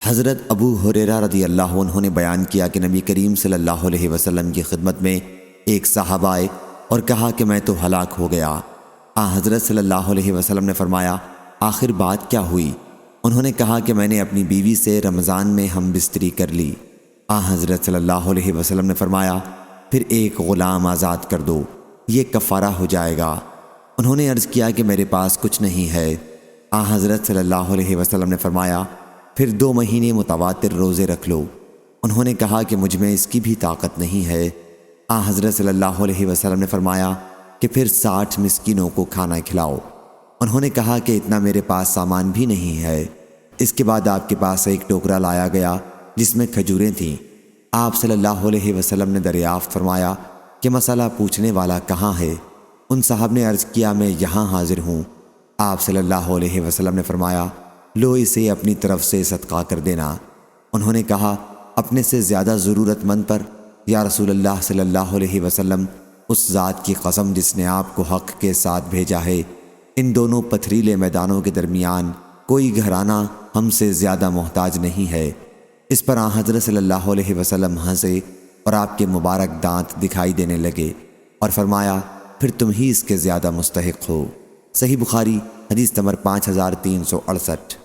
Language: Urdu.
حضرت ابو ہریرہ رضی اللہ عنہ نے بیان کیا کہ نبی کریم صلی اللہ علیہ وسلم کی خدمت میں ایک صحابہ آئے اور کہا کہ میں تو ہلاک ہو گیا۔ حضرت صلی اللہ علیہ وسلم نے فرمایا آخر بات کیا ہوئی؟ انہوں نے کہا کہ میں نے اپنی بیوی سے رمضان میں ہم بستری کر لی۔ حضرت صلی اللہ علیہ وسلم نے فرمایا پھر ایک غلام آزاد کر دو، یہ کفارہ ہو جائے گا۔ انہوں نے عرض کیا کہ میرے پاس کچھ نہیں ہے۔ حضرت صلی اللہ علیہ وسلم نے فرمایا پھر 2 مہینے متواتر روزے رکھ لو۔ انہوں نے کہا کہ مجھ میں اس کی بھی طاقت نہیں ہے۔ حضرت صلی اللہ علیہ وسلم نے فرمایا کہ پھر 60 مسکینوں کو کھانا کھلاؤ۔ انہوں نے کہا کہ اتنا میرے پاس سامان بھی نہیں ہے۔ اس کے بعد آپ کے پاس ایک ٹوکرا لایا گیا جس میں کھجوریں تھیں۔ آپ صلی اللہ علیہ وسلم نے دریافت فرمایا کہ مسئلہ پوچھنے والا کہاں ہے؟ ان صاحب نے عرض کیا میں یہاں حاضر ہوں۔ آپ صلی اللہ علیہ وسلم نے فرمایا لو اسے اپنی طرف سے صدقہ کر دینا۔ انہوں نے کہا اپنے سے زیادہ ضرورت مند پر؟ یا رسول اللہ صلی اللہ علیہ وسلم، اس ذات کی قسم جس نے آپ کو حق کے ساتھ بھیجا ہے، ان دونوں پتھریلے میدانوں کے درمیان کوئی گھرانہ ہم سے زیادہ محتاج نہیں ہے۔ اس پر حضرت صلی اللہ علیہ وسلم ہنسے اور آپ کے مبارک دانت دکھائی دینے لگے اور فرمایا پھر تم ہی اس کے زیادہ مستحق ہو۔ صحیح بخاری حدیث نمبر 5368۔